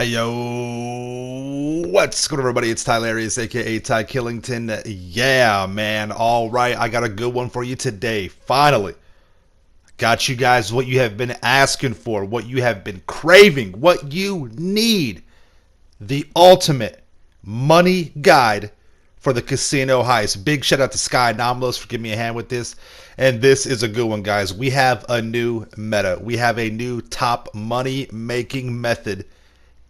Hey yo, what's going on everybody? It's Tylarious, aka Ty Killington. Yeah, man. All right, I got a good one for you today. Finally, got you guys what you have been asking for, what you have been craving, what you need. The ultimate money guide for the casino heist. Big shout out to Sky Anomalous for giving me a hand with this. And this is a good one, guys. We have a new meta. We have a new top money making method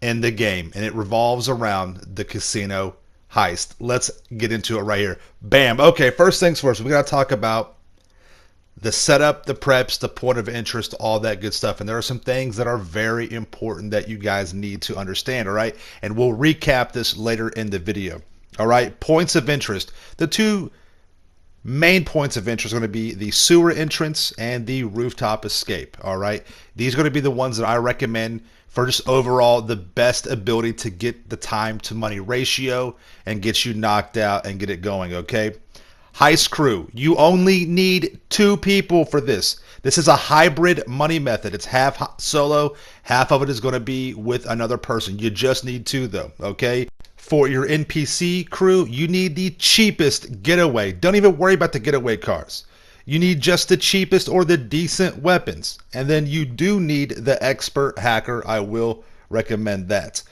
in the game, and it revolves around the casino heist. Let's get into it right here. Bam. Okay, first things first, we got to talk about the setup, the preps, the point of interest, all that good stuff. And there are some things that are very important that you guys need to understand, all right? And we'll recap this later in the video. All right, points of interest. The two main points of interest are going to be the sewer entrance and the rooftop escape. All right, these are going to be the ones that I recommend for just overall the best ability to get the time to money ratio and get you knocked out and get it going. Okay, heist crew, you only need 2 people for this. This is a hybrid money method. It's half solo, half of it is going to be with another person. You just need 2 though. Okay, for your NPC crew, you need the cheapest getaway. Don't even worry about the getaway cars. You need just the cheapest or the decent weapons. And then you do need the expert hacker. I will recommend that.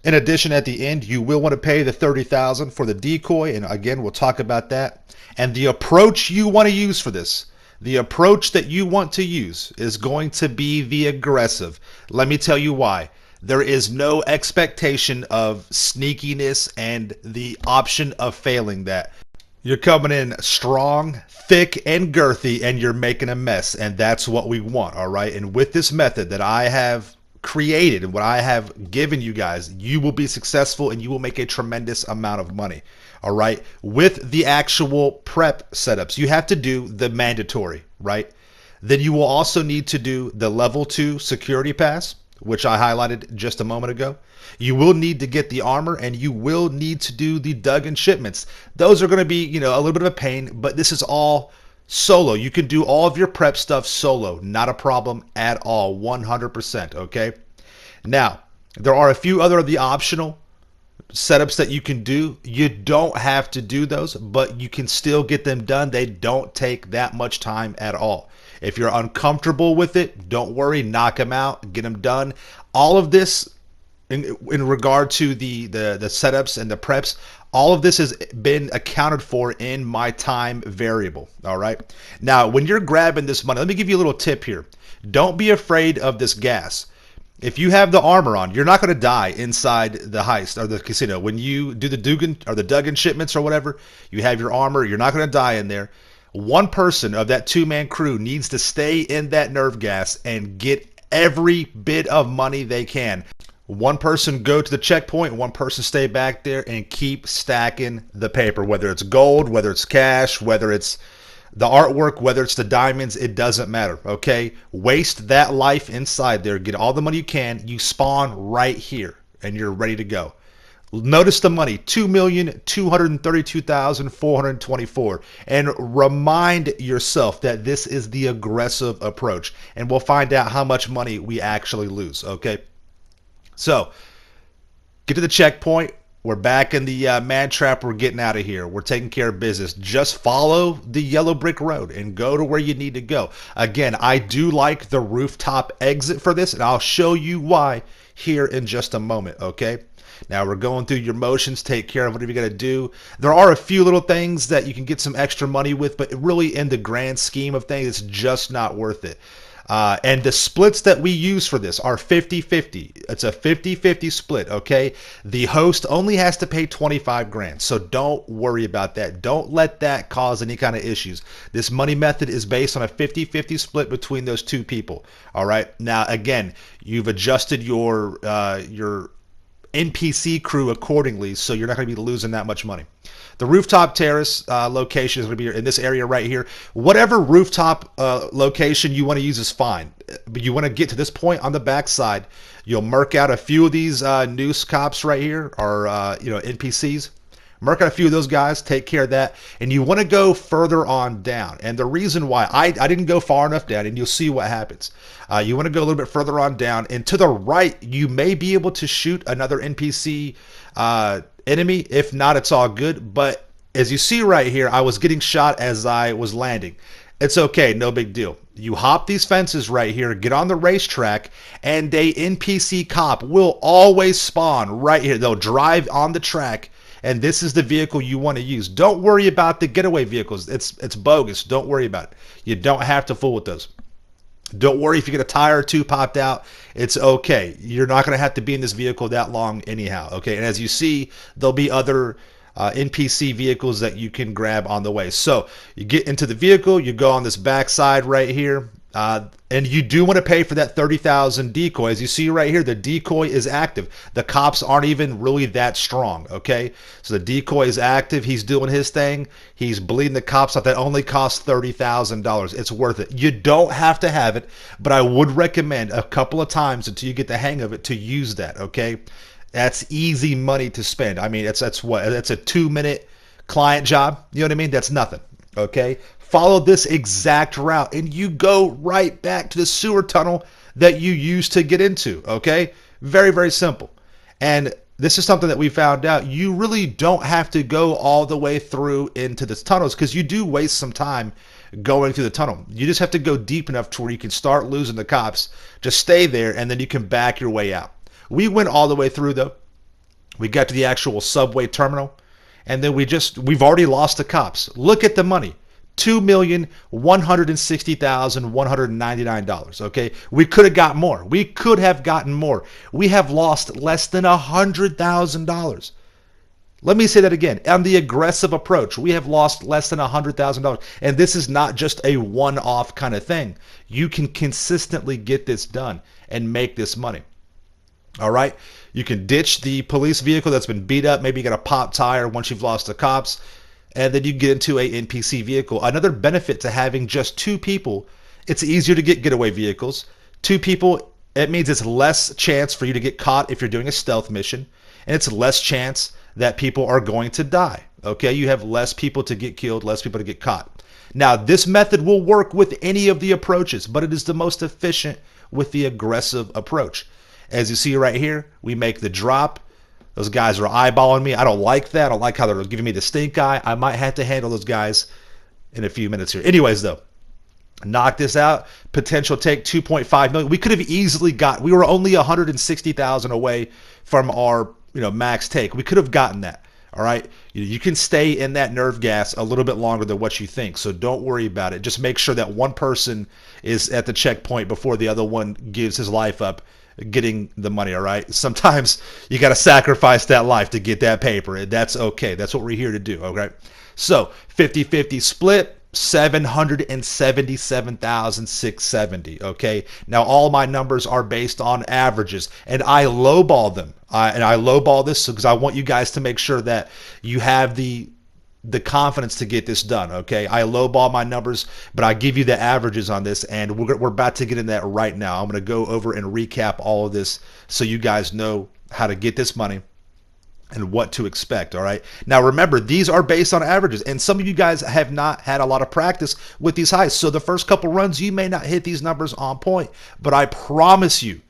In addition, at the end, you will want to pay the $30,000 for the decoy. And again, we'll talk about that. And the approach you want to use for this, the approach that you want to use is going to be the aggressive. Let me tell you why. There is no expectation of sneakiness and the option of failing that. You're coming in strong, thick, and girthy, and you're making a mess, and that's what we want, all right? And with this method that I have created and what I have given you guys, you will be successful and you will make a tremendous amount of money, all right? With the actual prep setups, you have to do the mandatory, right? Then you will also need to do the level 2 security pass, which I highlighted just a moment ago. You will need to get the armor, and you will need to do the dug-in shipments. Those are going to be, a little bit of a pain, but this is all solo. You can do all of your prep stuff solo. Not a problem at all. 100%, okay? Now, there are a few other of the optional setups that you can do. You don't have to do those, but you can still get them done. They don't take that much time at all. If you're uncomfortable with it, don't worry, knock them out, get them done. All of this in regard to the setups and the preps, all of this has been accounted for in my time variable, all right? Now, when you're grabbing this money, let me give you a little tip here. Don't be afraid of this gas. If you have the armor on, you're not going to die inside the heist or the casino. When you do the dug-in shipments or whatever, you have your armor, you're not going to die in there. One person of that 2-man crew needs to stay in that nerve gas and get every bit of money they can. One person go to the checkpoint, one person stay back there and keep stacking the paper, whether it's gold, whether it's cash, whether it's the artwork, whether it's the diamonds, it doesn't matter, okay? Waste that life inside there, get all the money you can, you spawn right here and you're ready to go. Notice the money, 2,232,424, and remind yourself that this is the aggressive approach, and we'll find out how much money we actually lose, okay? So, get to the checkpoint. We're back in the man trap. We're getting out of here. We're taking care of business. Just follow the yellow brick road and go to where you need to go. Again, I do like the rooftop exit for this, and I'll show you why here in just a moment, okay? Now we're going through your motions, take care of whatever you got to do. There are a few little things that you can get some extra money with, but really in the grand scheme of things, it's just not worth it. And the splits that we use for this are 50-50. It's a 50-50 split, okay? The host only has to pay 25 grand, so don't worry about that. Don't let that cause any kind of issues. This money method is based on a 50-50 split between those 2 people, all right? Now, again, you've adjusted your NPC crew accordingly, so you're not going to be losing that much money. The rooftop terrace location is going to be in this area right here. Whatever rooftop location you want to use is fine, but you want to get to this point on the backside. You'll mark out a few of these noose cops right here, or NPCs. Mark out a few of those guys, take care of that, and you want to go further on down. And the reason why I didn't go far enough down, and you'll see what happens. You want to go a little bit further on down, and to the right, you may be able to shoot another NPC enemy. If not, it's all good. But as you see right here, I was getting shot as I was landing. It's okay, no big deal. You hop these fences right here, get on the racetrack, and a NPC cop will always spawn right here. They'll drive on the track, and this is the vehicle you want to use. Don't worry about the getaway vehicles. It's bogus. Don't worry about it. You don't have to fool with those. Don't worry if you get a tire or two popped out. It's okay. You're not going to have to be in this vehicle that long anyhow. Okay, and as you see, there'll be other NPC vehicles that you can grab on the way. So you get into the vehicle, you go on this back side right here, and you do want to pay for that 30,000 decoy. As you see right here, the decoy is active. The cops aren't even really that strong, okay? So the decoy is active. He's doing his thing. He's bleeding the cops off. That only costs $30,000. It's worth it. You don't have to have it, but I would recommend a couple of times until you get the hang of it to use that, okay? That's easy money to spend. I mean, that's a 2-minute client job. You know what I mean? That's nothing, okay? Follow this exact route, and you go right back to the sewer tunnel that you used to get into, okay? Very, very simple. And this is something that we found out. You really don't have to go all the way through into the tunnels because you do waste some time going through the tunnel. You just have to go deep enough to where you can start losing the cops. Just stay there, and then you can back your way out. We went all the way through, though. We got to the actual subway terminal, and then we've already lost the cops. Look at the money. $2,160,199. Okay, we could have got more. We could have gotten more. We have lost less than $100,000. Let me say that again. On the aggressive approach, we have lost less than $100,000. And this is not just a one-off kind of thing. You can consistently get this done and make this money. All right, you can ditch the police vehicle that's been beat up. Maybe you got a pop tire once you've lost the cops, and then you get into a NPC vehicle. Another benefit to having just two people, it's easier to get getaway vehicles. Two people, it means it's less chance for you to get caught if you're doing a stealth mission, and it's less chance that people are going to die. Okay, you have less people to get killed, less people to get caught. Now, this method will work with any of the approaches, but it is the most efficient with the aggressive approach. As you see right here, we make the drop. Those guys are eyeballing me. I don't like that. I don't like how they're giving me the stink eye. I might have to handle those guys in a few minutes here. Anyways, though, knock this out. Potential take 2.5 million. We could have easily we were only 160,000 away from our max take. We could have gotten that. All right, you can stay in that nerve gas a little bit longer than what you think, so don't worry about it. Just make sure that one person is at the checkpoint before the other one gives his life up getting the money. All right, sometimes you got to sacrifice that life to get that paper. That's okay. That's what we're here to do. Okay, so 50-50 split, 777,670. Okay, now all my numbers are based on averages, and I lowball them. And I lowball this because I want you guys to make sure that you have the confidence to get this done. Okay, I lowball my numbers, but I give you the averages on this, and we're about to get in that right now. I'm going to go over and recap all of this so you guys know how to get this money and what to expect. All right, now remember, these are based on averages, and some of you guys have not had a lot of practice with these heists, so the first couple runs you may not hit these numbers on point, but I promise you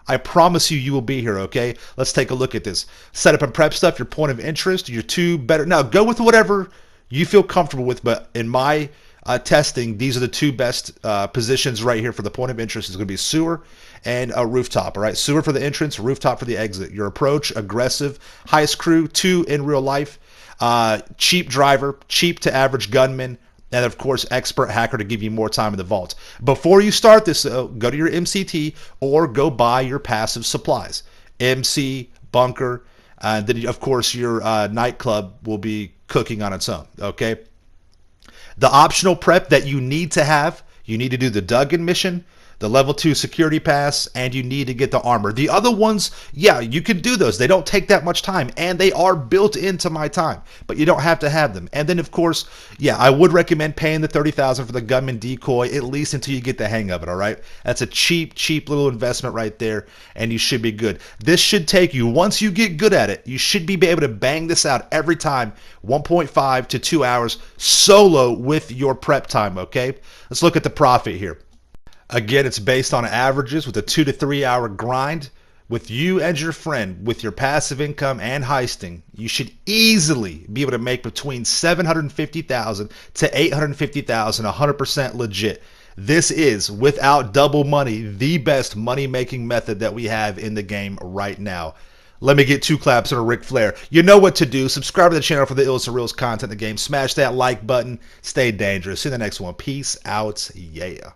you will be here. Okay, let's take a look at this setup and prep stuff. Your point of interest, your two better. Now go with whatever you feel comfortable with, but in my testing, these are the two best positions right here for the point of interest. Is going to be sewer and a rooftop. All right, sewer for the entrance, rooftop for the exit. Your approach, aggressive, heist crew, 2 in real life, cheap driver, cheap to average gunman, and of course, expert hacker to give you more time in the vault. Before you start this, though, go to your MCT or go buy your passive supplies. MC, bunker, and then of course your nightclub will be cooking on its own. Okay. The optional prep that you need to have, you need to do the Duggan mission, the level 2 security pass, and you need to get the armor. The other ones, yeah, you can do those. They don't take that much time, and they are built into my time, but you don't have to have them. And then, of course, yeah, I would recommend paying the 30,000 for the gunman decoy, at least until you get the hang of it, all right? That's a cheap little investment right there, and you should be good. This should take you, once you get good at it, you should be able to bang this out every time, 1.5 to 2 hours solo with your prep time, okay? Let's look at the profit here. Again, it's based on averages with a 2 to 3 hour grind. With you and your friend, with your passive income and heisting, you should easily be able to make between 750,000 to 850,000, 100% legit. This is, without double money, the best money-making method that we have in the game right now. Let me get 2 claps and a Ric Flair. You know what to do. Subscribe to the channel for the illest of reals content in the game. Smash that like button. Stay dangerous. See you in the next one. Peace out. Yeah.